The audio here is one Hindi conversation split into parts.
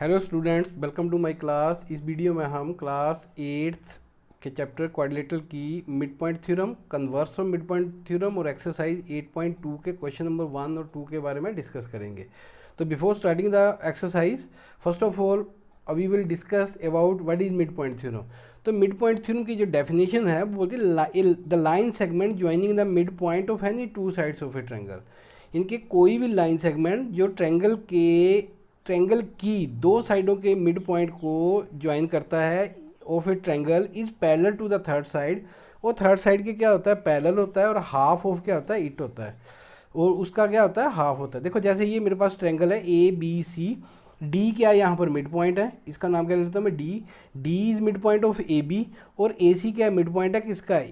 Hello students, welcome to my class. इस वीडियो में हम क्लास 8th के चैप्टर क्वाड्रिलेटरल की mid point theorem, converse of mid point theorem और एक्सरसाइज 8.2 के क्वेश्चन नंबर 1 और 2 के बारे में डिस्कस करेंगे। तो before starting the exercise, first of all we will discuss about what is mid point theorem. तो मिड पॉइंट थ्योरम की जो डेफिनेशन है वो बोलती है the line segment joining the mid point of any two sides of a triangle. इनके कोई भी लाइन सेगमेंट जो ट्रायंगल की दो साइडों के मिड पॉइंट को ज्वाइन करता है of a triangle is parallel to the third side. और थर्ड साइड के क्या होता है, पैरेलल होता है, और हाफ ऑफ क्या होता है, इट होता है, और उसका क्या होता है, हाफ होता है। देखो जैसे ये मेरे पास ट्रायंगल है ए बी सी, डी क्या है यहाँ पर मिड पॉइंट है, इसका नाम क्या लेता हूँ मैं, D. D is mid point of A B, और ए सी क्या है, मिड पॉइंट है किसका,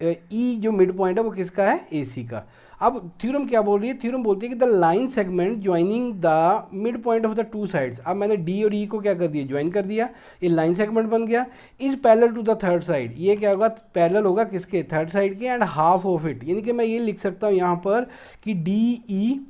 ई जो मिड पॉइंट है वो किसका है, ए सी का। अब थ्योरम क्या बोल रही है, थ्योरम बोलती है कि the line segment joining the mid point of the two sides. अब मैंने डी और ई को क्या कर दिया, ज्वाइन कर दिया, ये लाइन सेगमेंट बन गया। Is parallel to the third side, ये क्या होगा, पैरेलल होगा किसके, थर्ड साइड के, एंड हाफ ऑफ इट। यानी कि मैं ये लिख सकता हूँ यहाँ पर कि डी ई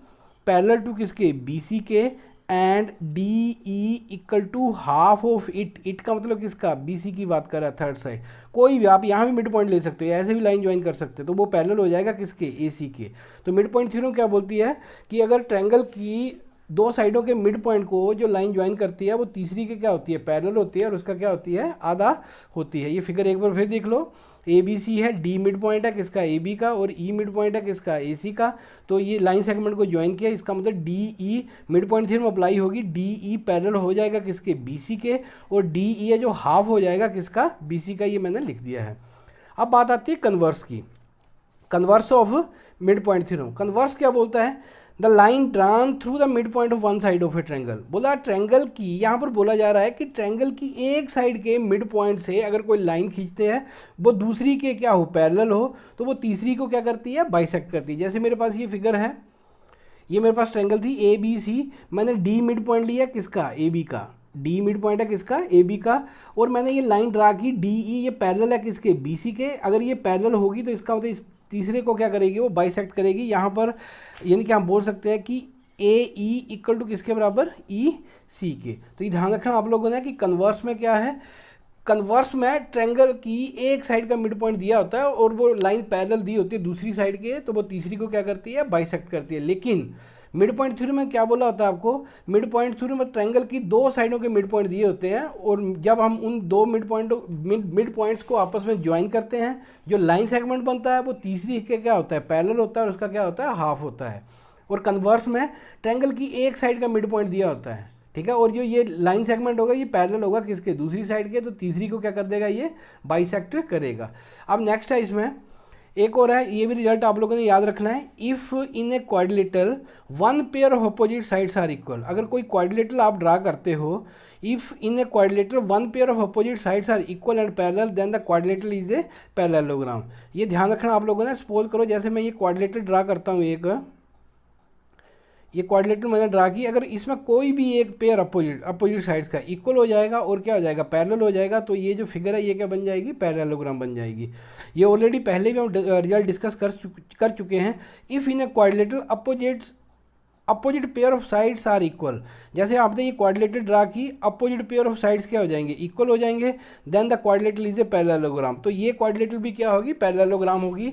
पैरेलल टू किसके, बी सी के, and D E equal to half of it. It का मतलब किसका, बी सी की बात कर रहा है, थर्ड साइड। कोई भी आप यहाँ भी मिड पॉइंट ले सकते हो, ऐसे भी लाइन ज्वाइन कर सकते हो, तो वो पैरेलल हो जाएगा किसके, ए सी के। तो मिड पॉइंट थ्योरम क्या बोलती है कि अगर ट्रायंगल की दो साइडों के मिड पॉइंट को जो लाइन ज्वाइन करती है वो तीसरी के क्या होती है, पैरेलल होती है, और उसका क्या होती है, आधा होती है। ये फिगर एक बार फिर देख लो, ए बी सी है, डी मिड पॉइंट है किसका, ए बी का, और ई मिड पॉइंट है किसका, ए सी का। तो ये लाइन सेगमेंट को ज्वाइन किया, इसका मतलब D E mid point theorem apply होगी, डी ई पैरेलल हो जाएगा किसके, बी सी के, और डी ई है जो हाफ हो जाएगा किसका, बी सी का। ये मैंने लिख दिया है। अब बात आती है कन्वर्स की, converse of mid point theorem. Converse क्या बोलता है, the line drawn through the mid point of one side of a triangle. बोला ट्रायंगल की, यहाँ पर बोला जा रहा है कि ट्रायंगल की एक साइड के मिड पॉइंट से अगर कोई लाइन खींचते हैं वो दूसरी के क्या हो, पैरेलल हो, तो वो तीसरी को क्या करती है, बाइसेक्ट करती है। जैसे मेरे पास ये फिगर है, ये मेरे पास ट्रायंगल थी ए बी सी, मैंने डी मिड पॉइंट लिया किसका, ए बी का, डी मिड पॉइंट है किसका, ए बी का, और मैंने ये लाइन ड्रा की डी ई, ये पैरेलल है किसके, बी सी के। अगर ये पैरेलल होगी तो इसका मतलब इस तीसरे को क्या करेगी, वो बाइसेक्ट करेगी यहाँ पर। यानी कि हम बोल सकते हैं कि ए ई इक्वल टू किसके बराबर, ई सी के। तो ये ध्यान रखना आप लोगों ने कि कन्वर्स में क्या है, कन्वर्स में ट्रायंगल की एक साइड का मिड पॉइंट दिया होता है और वो लाइन पैरेलल दी होती है दूसरी साइड के, तो वो तीसरी को क्या करती है, बाइसेक्ट करती है। लेकिन मिड पॉइंट थ्योरम में क्या बोला होता है आपको, मिड पॉइंट थ्योरम में ट्रायंगल की दो साइडों के मिड पॉइंट दिए होते हैं, और जब हम उन दो मिड पॉइंट्स को आपस में ज्वाइन करते हैं, जो लाइन सेगमेंट बनता है वो तीसरी के क्या होता है, पैरेलल होता है, और उसका क्या होता है, हाफ होता है। और कन्वर्स में ट्रायंगल की एक साइड का मिड पॉइंट दिया होता है, ठीक है, और जो ये लाइन सेगमेंट होगा ये पैरेलल होगा किसके, दूसरी साइड के, तो तीसरी को क्या कर देगा, ये बाइसेक्ट करेगा। अब नेक्स्ट है इसमें एक और है, ये भी रिजल्ट आप लोगों ने याद रखना है। If in a quadrilateral one pair of opposite sides are equal. अगर कोई क्वाड्रिलेटरल आप ड्रा करते हो, if in a quadrilateral one pair of opposite sides are equal and parallel then the quadrilateral is a parallelogram. ये ध्यान रखना आप लोगों ने। सपोज करो जैसे मैं ये क्वाड्रिलेटरल ड्रा करता हूँ, ये क्वाड्रिलेटरल मैंने ड्रा की, अगर इसमें कोई भी एक पेयर अपोजिट साइड्स का इक्वल हो जाएगा और क्या हो जाएगा, पैरेलल हो जाएगा, तो ये जो फिगर है ये क्या बन जाएगी, पैरेललोग्राम बन जाएगी। ये ऑलरेडी पहले भी हम रिजल्ट डिस्कस कर चुके हैं। If in a quadrilateral opposite pair of sides are equal. जैसे आपने ये क्वाड्रिलेटरल ड्रा की, अपोजिट पेयर ऑफ साइड्स क्या हो जाएंगे, इक्वल हो जाएंगे, then the quadrilateral is a parallelogram. तो ये क्वाड्रिलेटरल भी क्या होगी, पैरेललोग्राम होगी,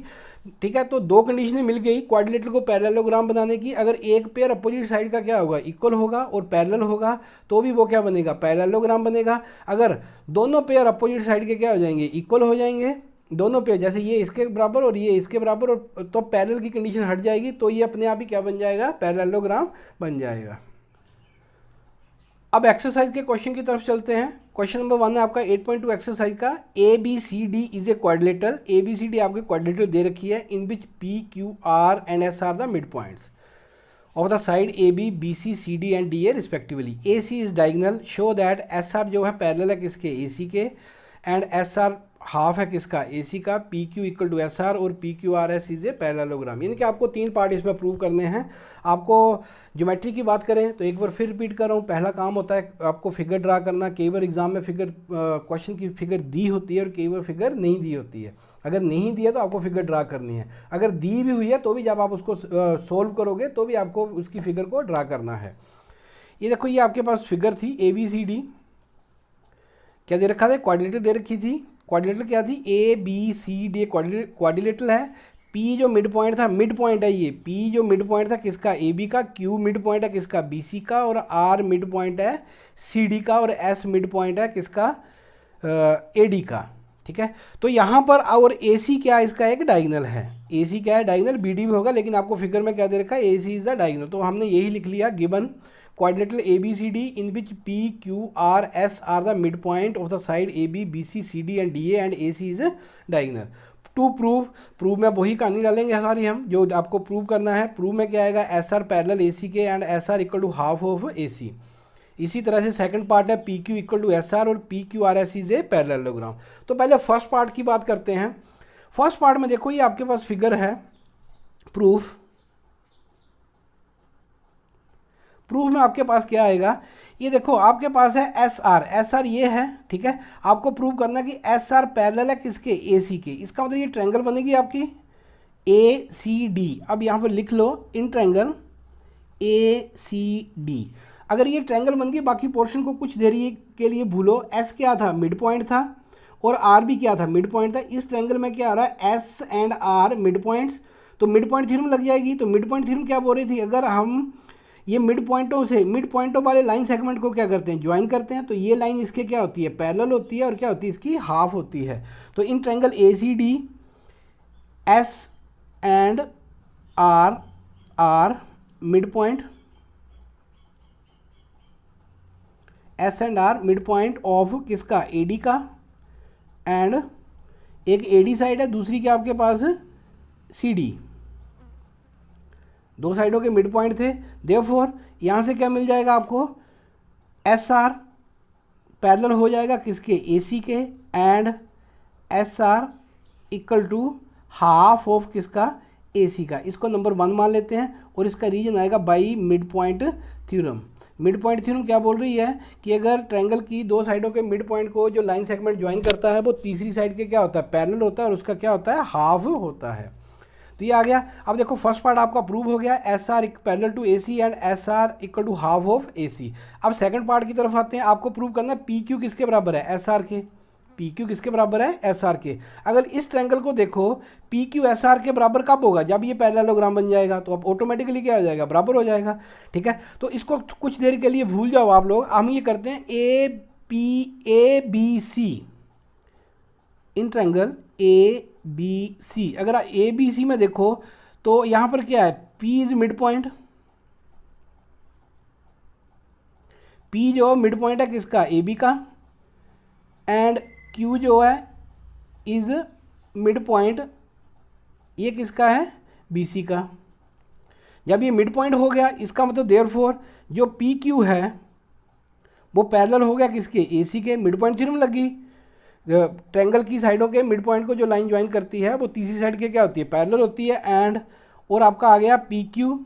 ठीक है। तो दो कंडीशनें मिल गई क्वाड्रिलेटरल को पैरेललोग्राम बनाने की। अगर एक पेयर अपोजिट साइड का क्या होगा, इक्वल होगा और पैरेलल होगा, तो भी वो क्या बनेगा, पैरेललोग्राम बनेगा। अगर दोनों पेयर अपोजिट साइड के क्या हो जाएंगे, इक्वल हो जाएंगे, दोनों पेयर, जैसे ये इसके बराबर और ये इसके बराबर, और तो पैरेलल की कंडीशन हट जाएगी, तो ये अपने आप ही क्या बन जाएगा, पैरेललोग्राम बन जाएगा। अब एक्सरसाइज के क्वेश्चन की तरफ चलते हैं। क्वेश्चन नंबर 1 है आपका 8.2 एक्सरसाइज का, A B C D is a quadrilateral. A B C D आपके क्वाड्रिलेटरल दे रखी है, in which P Q R and S are the mid points of the side A B B C C D and D A respectively. A C is diagonal, show that S R जो है पैरेलल है किसके, ए सी के, एंड एस आर हाफ है किसका, ए सी का, P Q equal to S R, और P Q R S is a parallelogram. यानी कि आपको तीन पार्ट इसमें प्रूव करने हैं। आपको ज्योमेट्री की बात करें तो एक बार फिर रिपीट कर रहा हूँ, पहला काम होता है आपको फिगर ड्रा करना। कई बार एग्जाम में फिगर क्वेश्चन की फिगर दी होती है और कई बार फिगर नहीं दी होती है। अगर नहीं दिया तो आपको फिगर ड्रा करनी है, अगर दी भी हुई है तो भी जब आप उसको सोल्व करोगे तो भी आपको उसकी फिगर को ड्रा करना है। ये देखो ये आपके पास फिगर थी ए बी सी डी, क्या दे रखा था, क्वाड्रिलेटरल दे रखी थी। क्वाड्रिलेटरल क्या थी, A B C D quadrilateral है। पी जो मिड पॉइंट था, मिड पॉइंट है ये, पी जो मिड पॉइंट था किसका, ए बी का, क्यू मिड पॉइंट है किसका, बी सी का, और आर मिड पॉइंट है सी डी का, और एस मिड पॉइंट है किसका, ए डी का। ठीक है, तो यहाँ पर और ए सी क्या है, इसका एक डायगोनल है। ए सी क्या है, डायगोनल, बी डी भी होगा, लेकिन आपको फिगर में क्या दे रखा है, ए सी इज द डायगोनल। तो हमने यही लिख लिया, given quadrilateral ABCD in which P, Q, R, S are the midpoint of the side AB, BC, CD and DA and AC is a diagonal. To prove में वही कहानी डालेंगे सारी हम जो आपको प्रूव करना है। प्रूव में क्या आएगा, S R parallel A C के and S R equal to half of A C. इसी तरह से सेकंड पार्ट है P Q equal to S R और P Q R S is a parallelogram. तो पहले फर्स्ट पार्ट की बात करते हैं। फर्स्ट पार्ट में देखो ये आपके पास फिगर है, प्रूफ में आपके पास क्या आएगा, ये देखो आपके पास है एस आर ये है। ठीक है, आपको प्रूव करना है कि एस आर पैरेलल है किसके, ए सी के। इसका मतलब ये ट्रायंगल बनेगी आपकी ए सी डी। अब यहाँ पर लिख लो इन ट्रायंगल ए सी डी। अगर ये ट्रायंगल बन गई, बाकी पोर्शन को कुछ देर के लिए भूलो। एस क्या था, मिड पॉइंट था, और आर भी क्या था, मिड पॉइंट था। इस ट्रायंगल में क्या आ रहा है, S and R mid points, तो मिड पॉइंट थ्योरम लग जाएगी। तो मिड पॉइंट थ्योरम क्या बोल रही थी, अगर हम ये मिड पॉइंटों वाले लाइन सेगमेंट को क्या करते हैं, ज्वाइन करते हैं, तो ये लाइन इसके क्या होती है, पैरेलल होती है, और क्या होती है, इसकी हाफ होती है। तो in triangle A C D S and R mid point, S and R mid point of किसका, ए डी का, एंड एक ए डी साइड है, दूसरी क्या आपके पास सी डी। दो साइडों के मिड पॉइंट थे। देयरफॉर यहाँ से क्या मिल जाएगा आपको, एस आर पैरेलल हो जाएगा किसके, ए सी के, and S R equal to half of किसका, ए सी का। इसको नंबर 1 मान लेते हैं, और इसका रीजन आएगा by mid point theorem. Mid point theorem क्या बोल रही है कि अगर ट्रायंगल की दो साइडों के मिड पॉइंट को जो लाइन सेगमेंट ज्वाइन करता है वो तीसरी साइड के क्या होता है, पैरेलल होता है, और उसका क्या होता है, हाफ होता है। तो ये आ गया। अब देखो फर्स्ट पार्ट आपका प्रूव हो गया, S R parallel to A C and S R equal to half of A C. अब सेकंड पार्ट की तरफ आते हैं। आपको प्रूव करना है पी क्यू किसके बराबर है, एस आर के। पी क्यू किसके बराबर है, एस आर के। अगर इस ट्रायंगल को देखो, पी क्यू एस आर के बराबर कब होगा, जब ये पैरेललोग्राम बन जाएगा, तो अब ऑटोमेटिकली क्या हो जाएगा, बराबर हो जाएगा। ठीक है, तो इसको कुछ देर के लिए भूल जाओ आप लोग। हम ये करते हैं A B C in triangle A B C. अगर ए बी सी में देखो तो यहाँ पर क्या है, P is mid point, P जो मिड पॉइंट है किसका, ए बी का, एंड क्यू जो है इज मिड पॉइंट, ये किसका है, बी सी का। जब ये मिड पॉइंट हो गया, इसका मतलब देयरफॉर जो पी क्यू है वो पैरेलल हो गया किसके, ए सी के। मिड पॉइंट थ्योरम लगी, ट्रायंगल की साइडों के मिड पॉइंट को जो लाइन ज्वाइन करती है वो तीसरी साइड के क्या होती है, पैरेलल होती है। एंड और आपका आ गया P Q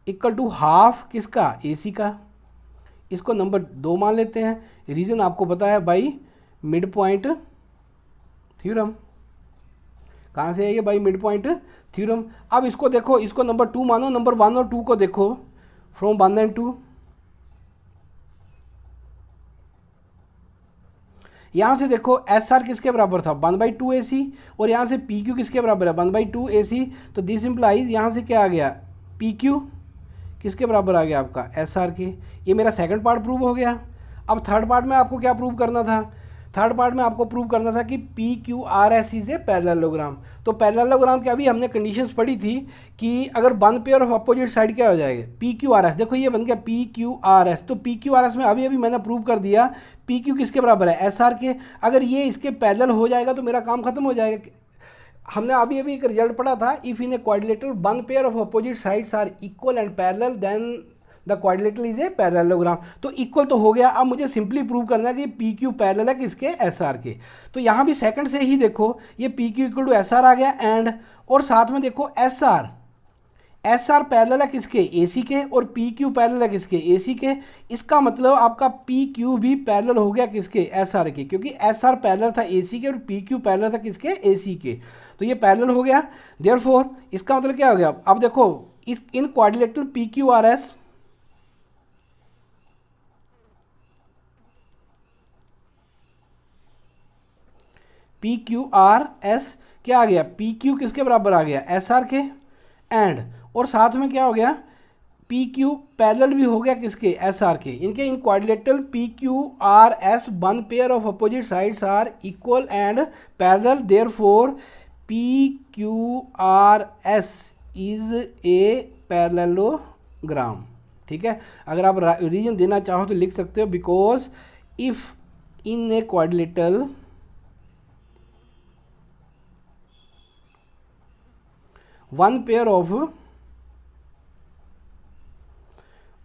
equal to half किसका, ए सी का। इसको नंबर 2 मान लेते हैं। रीज़न आपको पता है बाई मिड पॉइंट थ्योरम। कहाँ से है ये, बाई मिड पॉइंट थ्योरम। अब इसको देखो, इसको नंबर 2 मानो, नंबर 1 और 2 को देखो, फ्रॉम 1 एंड 2। यहाँ से देखो एस आर किसके बराबर था, 1/2 ए सी, और यहाँ से पी क्यू किसके बराबर है, 1/2 ए सी। तो दिस इम्प्लाइज यहाँ से क्या आ गया, पी क्यू किसके बराबर आ गया आपका, एस आर के। ये मेरा सेकंड पार्ट प्रूव हो गया। अब थर्ड पार्ट में आपको क्या प्रूव करना था, थर्ड पार्ट में आपको प्रूव करना था कि P Q R S is a parallelogram. तो पैरेललोग्राम की अभी हमने कंडीशंस पढ़ी थी कि अगर one pair of opposite side क्या हो जाएगा, पी क्यू आर एस। देखो ये बन गया पी क्यू आर एस। तो पी क्यू आर एस में अभी मैंने प्रूव कर दिया पी क्यू किसके बराबर है, एस आर के। अगर ये इसके पैरेलल हो जाएगा तो मेरा काम खत्म हो जाएगा। हमने अभी एक रिजल्ट पढ़ा था, if in a quadrilateral one pair of opposite sides are equal and parallel then the quadrilateral is a parallelogram. तो इक्वल तो हो गया। अब मुझे सिंपली प्रूव करना है कि पी क्यू पैरेलल है किसके, एस आर के। तो यहाँ भी सेकंड से ही देखो ये P Q equal to S R आ गया, एंड और साथ में देखो एस आर पैरेलल है किसके, ए सी के, और पी क्यू पैरेलल है किसके, ए सी के। इसका मतलब आपका पी क्यू भी पैरेलल हो गया किसके, एस आर के, क्योंकि एस आर पैरेलल था ए सी के और पी क्यू पैरेलल था किसके, ए सी के। तो ये पैरेलल हो गया। देयरफॉर इसका मतलब क्या हो गया, अब देखो इन quadrilateral P Q R S, P Q R S क्या आ गया, पी क्यू किसके बराबर आ गया, एस आर के, एंड और साथ में क्या हो गया, पी क्यू पैरेलल भी हो गया किसके, एस आर के। इनके in quadrilateral P Q R S one pair of opposite sides are equal and parallel, therefore P Q R S is a parallelogram. ठीक है, अगर आप रीजन देना चाहो तो लिख सकते हो, because if in a quadrilateral one pair of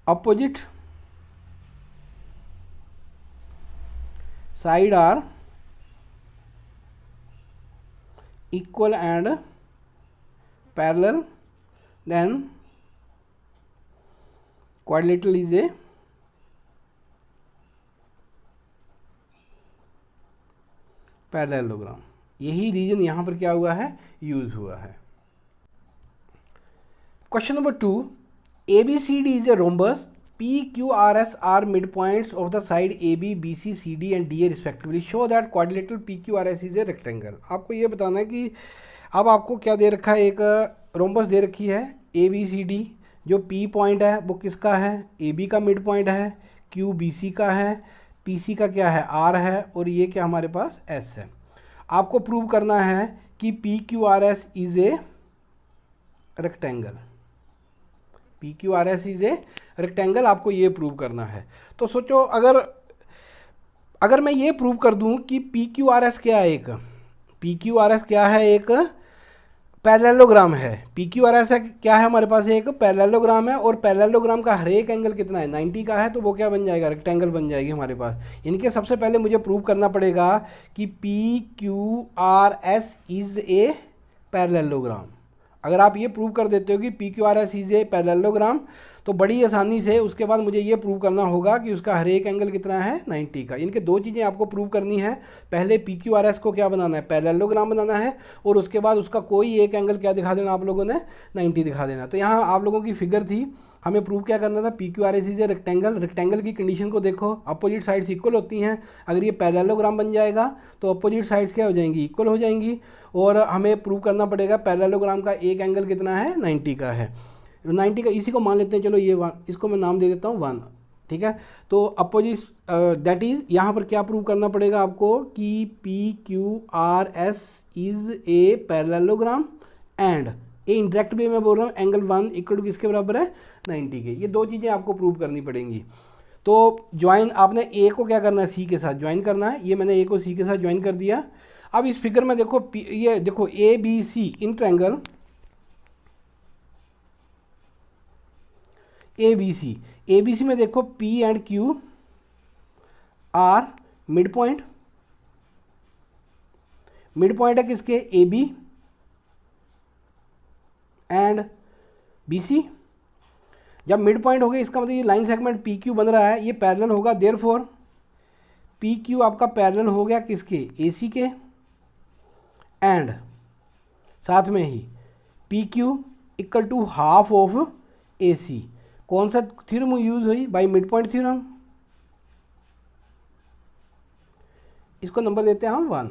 opposite side are equal and parallel, then quadrilateral is a parallelogram. यही रीजन यहाँ पर क्या हुआ है, यूज हुआ है। Question number 2, ABCD is a rhombus. PQRS are midpoints of the side AB, BC, CD and DA respectively. Show that quadrilateral PQRS is a rectangle. आपको ये बताना है कि अब आपको क्या दे रखा है, एक रोम्बस दे रखी है ABCD, जो P पॉइंट है वो किसका है, AB का मिड पॉइंट है, Q BC का है, PC का क्या है, R है, और ये क्या हमारे पास S है। आपको प्रूव करना है कि PQRS is a rectangle, PQRS is a rectangle, आपको ये प्रूव करना है। तो सोचो अगर मैं ये प्रूव कर दूं कि PQRS क्या है, एक PQRS क्या है, एक पैरेललोग्राम है। PQRS है क्या है हमारे पास, एक पैरेललोग्राम है, और पैरेललोग्राम का हर एक एंगल कितना है, 90 का है, तो वो क्या बन जाएगा, रेक्टेंगल बन जाएगी हमारे पास। इनके सबसे पहले मुझे प्रूव करना पड़ेगा कि PQRS इज ए पैरेललोग्राम। अगर आप ये प्रूव कर देते हो कि PQRS इज ए पैरेललोग्राम, तो बड़ी आसानी से उसके बाद मुझे ये प्रूव करना होगा कि उसका हर एक एंगल कितना है, 90 का। इनके दो चीज़ें आपको प्रूव करनी है, पहले PQRS को क्या बनाना है, पैरेललोग्राम बनाना है, और उसके बाद उसका कोई एक एंगल क्या दिखा देना आप लोगों ने, 90 दिखा देना। तो यहाँ आप लोगों की फिगर थी, हमें प्रूव क्या करना था, PQRS is a rectangle. Rectangle की कंडीशन को देखो, अपोजिट साइड्स इक्वल होती हैं। अगर ये पैरेललोग्राम बन जाएगा तो अपोजिट साइड्स क्या हो जाएंगी, इक्वल हो जाएंगी, और हमें प्रूव करना पड़ेगा पैरेललोग्राम का एक एंगल कितना है, 90 का है। 90 का, इसी को मान लेते हैं, चलो ये 1, इसको मैं नाम दे देता हूँ 1। ठीक है, तो अपोजिट दैट इज़ यहाँ पर क्या प्रूव करना पड़ेगा आपको कि PQRS is a parallelogram, and a indirect way में बोल रहा हूँ, एंगल 1 इक्वल टू किसके बराबर है, 90 के। ये दो चीज़ें आपको प्रूव करनी पड़ेंगी। तो ज्वाइन आपने ए को क्या करना है, सी के साथ ज्वाइन करना है। ये मैंने ए को सी के साथ ज्वाइन कर दिया। अब इस फिगर में देखो, ये देखो ABC इन ट्रायंगल ABC में देखो P and Q are mid point है किसके, AB एंड BC। जब मिड पॉइंट हो गया, इसका मतलब ये लाइन सेगमेंट PQ बन रहा है, ये पैरेलल होगा, देयरफॉर PQ आपका पैरेलल हो गया किसके, AC के, एंड साथ में ही PQ equal to half of AC। कौन सा थ्योरम यूज हुई, बाय मिड पॉइंट थ्योरम। इसको नंबर देते हैं हम 1,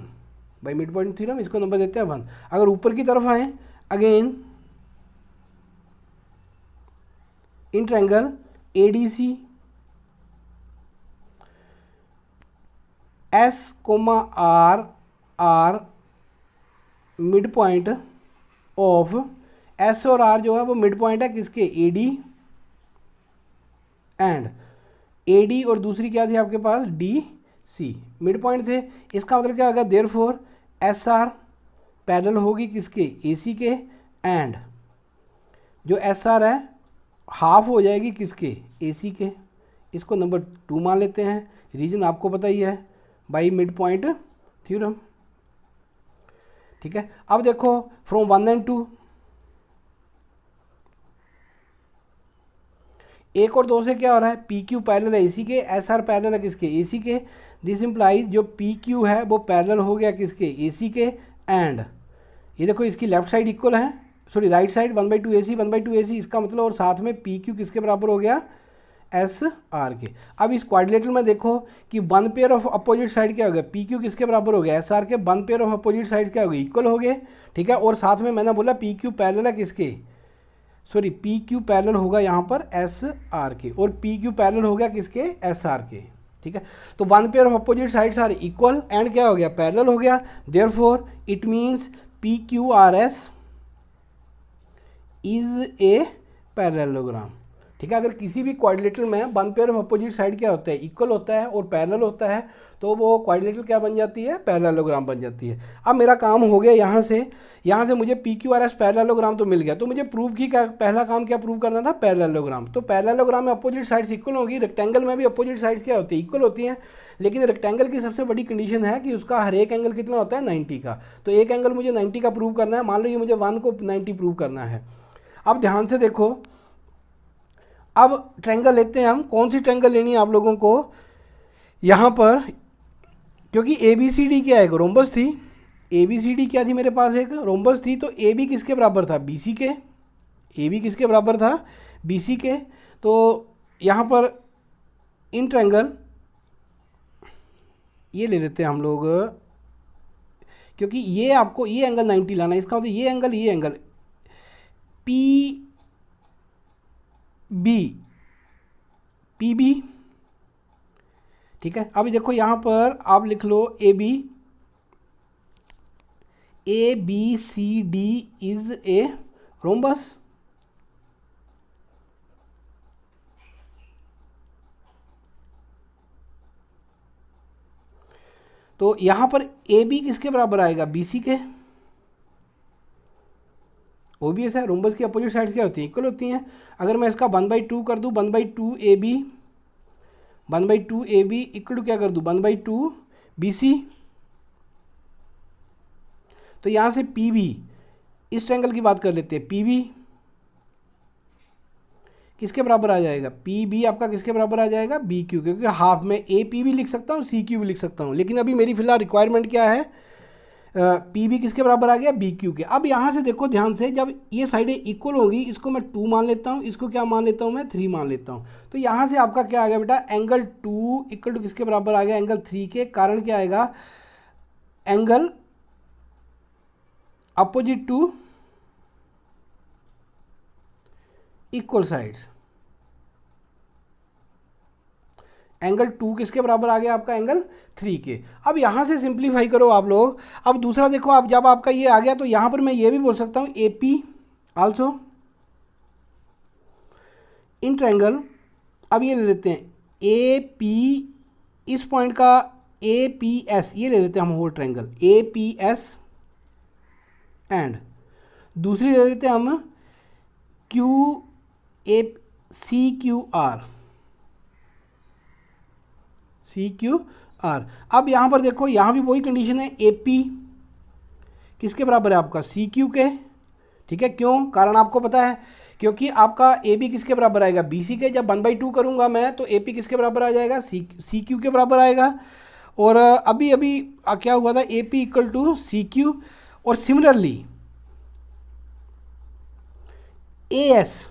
बाय मिड पॉइंट थ्योरम, इसको नंबर देते हैं 1। अगर ऊपर की तरफ आए, again in triangle ADC S, R are mid point of S और R जो है वो मिड पॉइंट है किसके, AD, एंड AD और दूसरी क्या थी आपके पास, DC, मिड पॉइंट थे। इसका मतलब क्या होगा, देयरफॉर SR पैरेलल होगी किसके, AC के, एंड जो SR है हाफ हो जाएगी किसके, AC के। इसको नंबर 2 मान लेते हैं। रीजन आपको पता ही है, बाई मिड पॉइंट थ्योरम। ठीक है, अब देखो फ्रॉम 1 एंड 2, 1 और 2 से क्या हो रहा है, PQ पैरेलल है AC के, SR पैरेलल है किसके, AC के। दिस इम्प्लाइज जो PQ है वो पैरेलल हो गया किसके, AC के, एंड ये देखो इसकी लेफ्ट साइड इक्वल है, sorry right side 1/2 AC 1/2 AC, इसका मतलब, और साथ में PQ किसके बराबर हो गया, एस आर के। अब इस क्वाड्रिलेटरल में देखो कि one pair of opposite side क्या हो गया, पी क्यू किसके बराबर हो गया, एस आर के। One pair of opposite side क्या हो गया, इक्वल हो गए, ठीक है। और साथ में मैंने बोला पी क्यू पैरेलल है किसके, सॉरी पी क्यू पैरेलल होगा यहाँ पर एस आर के, और पी क्यू पैरेलल हो गया किसके, एस आर के, ठीक है। तो one pair of opposite sides are equal and क्या हो गया, पैरेलल हो गया। Therefore it means P Q R S is a parallelogram, ठीक है। अगर किसी भी क्वाड्रिलेटरल में one pair of opposite side क्या होता है, इक्वल होता है और पैरेलल होता है, तो वो क्वाड्रिलेटरल क्या बन जाती है, पैरेललोग्राम बन जाती है। अब मेरा काम हो गया यहाँ से मुझे P Q R S parallelogram तो मिल गया, तो मुझे प्रूव की क्या, पहला काम क्या प्रूव करना था, पैरेललोग्राम। तो पैरेललोग्राम में अपोजिट साइड्स इक्वल होगी, रेक्टेंगल में भी अपोजिट साइड्स क्या होती है, इक्वल होती हैं। लेकिन रेक्टेंगल की सबसे बड़ी कंडीशन है कि उसका हर एक एंगल कितना होता है, 90 का। तो एक एंगल मुझे 90 का प्रूव करना है, मान लो ये मुझे 1 को 90 प्रूव करना है। अब ध्यान से देखो, अब ट्रायंगल लेते हैं हम। कौन सी ट्रायंगल लेनी है आप लोगों को यहाँ पर, क्योंकि ए बी सी डी क्या है, रोम्बस थी। ए बी सी डी क्या थी मेरे पास, एक रोम्बस थी। तो ए बी किसके बराबर था, बी सी के। ए बी किसके बराबर था, बी सी के। तो यहाँ पर इन ट्रायंगल ये ले लेते हैं हम लोग, क्योंकि ये आपको ये एंगल 90 लाना है, इसका मतलब ये एंगल पी बी, ठीक है। अब देखो यहाँ पर आप लिख लो A B C D is a rhombus. तो यहाँ पर ए बी किसके बराबर आएगा, बी सी के। ओबियस है, रोम्बस की अपोजिट साइड्स क्या होती हैं, इक्वल होती हैं। अगर मैं इसका 1/2 कर दूँ, 1/2 A B, 1/2 A B equal to क्या कर दूँ, 1/2 बी सी। तो यहाँ से पी बी, इस ट्रायंगल की बात कर लेते हैं, पी बी किसके बराबर आ जाएगा, पी बी आपका किसके बराबर आ जाएगा, बी क्यू, क्योंकि हाफ में ए पी भी लिख सकता हूँ, सी क्यू भी लिख सकता हूँ। लेकिन अभी मेरी फिलहाल रिक्वायरमेंट क्या है, पी बी किसके बराबर आ गया, बी क्यू के। अब यहाँ से देखो ध्यान से, जब ये साइडें इक्वल होगी, इसको मैं 2 मान लेता हूँ, इसको क्या मान लेता हूँ मैं, 3 मान लेता हूँ। तो यहाँ से आपका क्या आ गया बेटा, एंगल 2 इक्वल टू किसके बराबर आ गया, एंगल 3 के। कारण क्या आएगा, angle opposite to equal sides. Angle 2 किसके बराबर आ गया आपका, एंगल 3 के। अब यहाँ से सिंप्लीफाई करो आप लोग। अब दूसरा देखो, आप जब आपका ये आ गया, तो यहाँ पर मैं ये भी बोल सकता हूँ A P also in triangle. अब ये ले लेते हैं ए पी, इस पॉइंट का ए पी एस, ये ले लेते हैं हम whole triangle A P S, and दूसरी ले लेते हैं हम Q A C Q R, C Q R. अब यहाँ पर देखो, यहाँ भी वही कंडीशन है, ए पी किसके बराबर है आपका, सी क्यू के, ठीक है। क्यों, कारण आपको पता है, क्योंकि आपका ए बी किसके बराबर आएगा, बी सी के। जब 1/2 करूँगा मैं, तो ए पी किसके बराबर आ जाएगा, सी क्यू के बराबर आएगा। और अभी क्या हुआ था, A P equal to C Q. और सिमिलरली ए एस,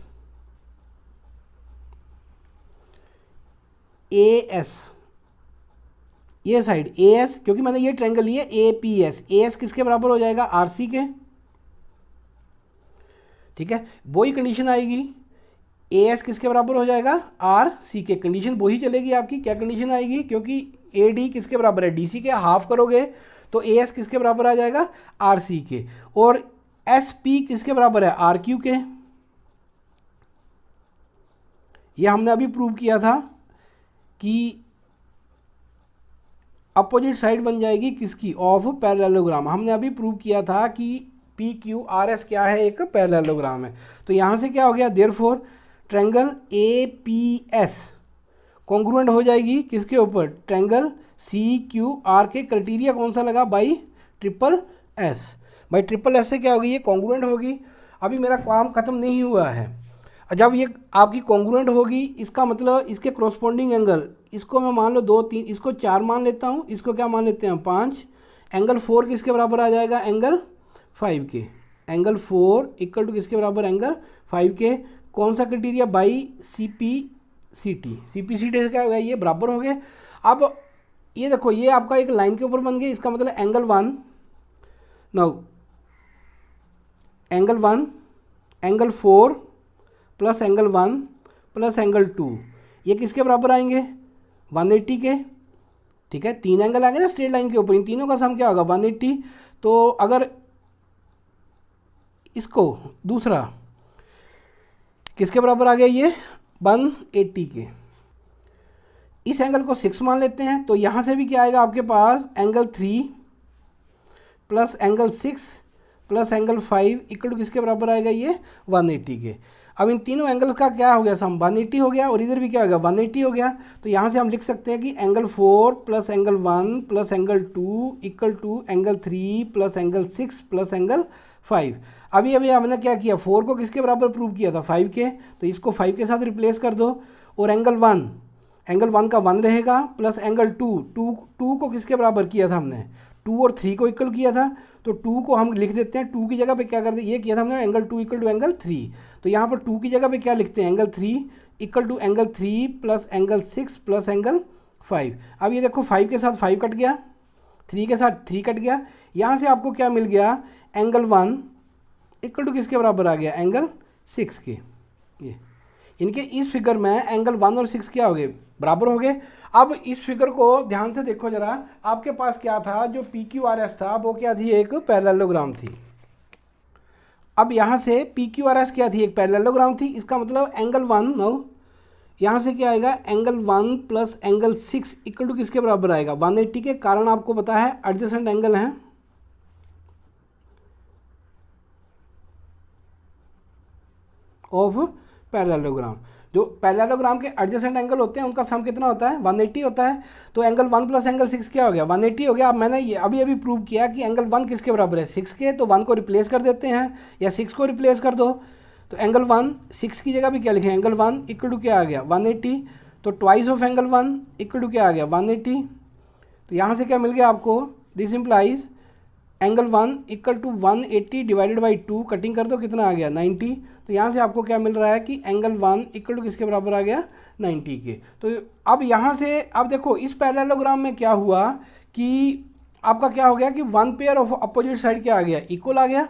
ये साइड ए एस, क्योंकि मैंने ये ट्रायंगल लिया A P S, A S किसके बराबर हो जाएगा, आर सी के, ठीक है। वही कंडीशन आएगी, ए एस किसके बराबर हो जाएगा, आर सी के। कंडीशन वही चलेगी आपकी, क्या कंडीशन आएगी, क्योंकि ए डी किसके बराबर है, डी सी के। हाफ करोगे तो ए एस किसके बराबर आ जाएगा, आर सी के। और एस पी किसके बराबर है, आर क्यू के। ये हमने अभी प्रूव किया था कि अपोजिट साइड बन जाएगी किसकी, ऑफ पैरेललोग्राम। हमने अभी प्रूव किया था कि पी क्यू आर एस क्या है, एक पैरेललोग्राम है। तो यहाँ से क्या हो गया, therefore triangle A P S congruent हो जाएगी किसके ऊपर, ट्रायंगल सी क्यू आर के। क्राइटेरिया कौन सा लगा, by triple S. By triple S से क्या होगी, ये कॉन्ग्रुएंट होगी। अभी मेरा काम खत्म नहीं हुआ है। जब ये आपकी कॉन्ग्रुएंट होगी, इसका मतलब इसके कॉरस्पॉन्डिंग एंगल, इसको मैं मान लो 2 3, इसको 4 मान लेता हूँ, इसको क्या मान लेते हैं 5। एंगल 4 किसके बराबर आ जाएगा, एंगल 5 के। एंगल 4 इक्वल टू किसके बराबर, एंगल 5 के। कौन सा criteria, by C P C T, C P C T क्या हो गया, ये बराबर हो गए। अब ये देखो ये आपका एक लाइन के ऊपर बन गया, इसका मतलब angle 1, no angle 1 angle 4 plus angle 1 plus angle 2, ये किसके बराबर आएंगे, 180 के। ठीक है, 3 एंगल आएंगे ना स्ट्रेट लाइन के ऊपर, इन तीनों का सम क्या होगा 180। तो अगर इसको दूसरा किसके बराबर आ गया, ये 180 के, इस एंगल को 6 मान लेते हैं, तो यहाँ से भी क्या आएगा आपके पास, angle 3 plus angle 6 plus angle 5 equal to किसके बराबर आएगा, ये 180 के। अब इन तीनों एंगल का क्या हो गया सम, 180 हो गया, और इधर भी क्या हो गया 180 हो गया। तो यहाँ से हम लिख सकते हैं कि angle 4 plus angle 1 plus angle 2 equal to angle 3 plus angle 6 plus angle 5। अभी अभी हमने क्या किया, 4 को किसके बराबर प्रूव किया था, 5 के, तो इसको 5 के साथ रिप्लेस कर दो। और एंगल 1 का 1 रहेगा प्लस एंगल 2 को किसके बराबर किया था हमने, 2 और 3 को इक्वल किया था, तो 2 को हम लिख देते हैं, 2 की जगह पे क्या कर दे, ये किया था हमने एंगल 2 इक्वल टू एंगल 3, तो यहाँ पर 2 की जगह पे क्या लिखते हैं, angle 3 equal to angle 3 plus angle 6 plus angle 5। अब ये देखो 5 के साथ 5 कट गया, 3 के साथ 3 कट गया, यहाँ से आपको क्या मिल गया, एंगल 1 इक्वल टू किसके बराबर आ गया, एंगल 6 के। ये इनके इस फिगर में एंगल 1 और 6 क्या हो गए, बराबर हो गए। अब इस फिगर को ध्यान से देखो जरा, आपके पास क्या था, जो पी क्यू आर एस था वो क्या थी, एक पैरेललोग्राम थी। अब यहाँ से पी क्यू आर एस क्या थी, एक पैरेललोग्राम थी, इसका मतलब एंगल 1 नो यहाँ से क्या आएगा, angle 1 plus angle 6 equal to किसके बराबर आएगा, 180 के, कारण आपको पता है एडजेसेंट एंगल है ऑफ पैरेललोग्राम। जो पैरेललोग्राम के एडजेसेंट एंगल होते हैं उनका सम कितना होता है, 180 होता है। तो एंगल 1 प्लस एंगल 6 क्या हो गया, 180 हो गया। अब मैंने ये अभी अभी प्रूव किया कि एंगल 1 किसके बराबर है, 6 के, तो 1 को रिप्लेस कर देते हैं, या 6 को रिप्लेस कर दो। तो एंगल 1 6 की जगह भी क्या लिखें, एंगल 1 इक्वल टू क्या आ गया 180, तो twice of angle 1 equal to क्या आ गया 180। तो यहाँ से क्या मिल गया आपको, this implies angle 1 equal to 180 divided by 2, cutting कर दो कितना आ गया 90। तो यहाँ से आपको क्या मिल रहा है कि एंगल 1 इक्वल टू किसके बराबर आ गया 90 के। तो अब यहाँ से अब देखो इस पैरेललोग्राम में क्या हुआ कि आपका क्या हो गया कि 1 पेयर ऑफ अपोजिट साइड क्या आ गया, इक्वल आ गया।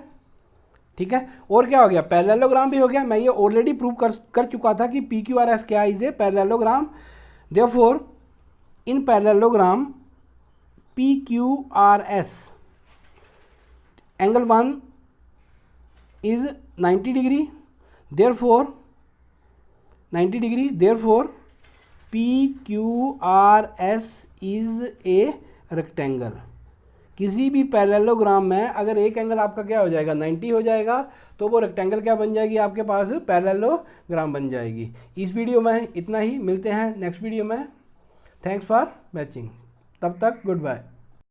ठीक है, और क्या हो गया, पैरेललोग्राम भी हो गया। मैं ये ऑलरेडी प्रूव कर चुका था कि पी क्यू आर एस क्या is a parallelogram. Therefore in parallelogram P Q R S angle 1 is 90 degree, therefore 90 degree, therefore PQRS is a rectangle। किसी भी पैरेललोग्राम में अगर एक एंगल आपका क्या हो जाएगा 90 हो जाएगा, तो वो रेक्टेंगल क्या बन जाएगी, आपके पास पैरेललोग्राम बन जाएगी। इस वीडियो में इतना ही, मिलते हैं नेक्स्ट वीडियो में। थैंक्स फॉर वॉचिंग, तब तक गुड बाय।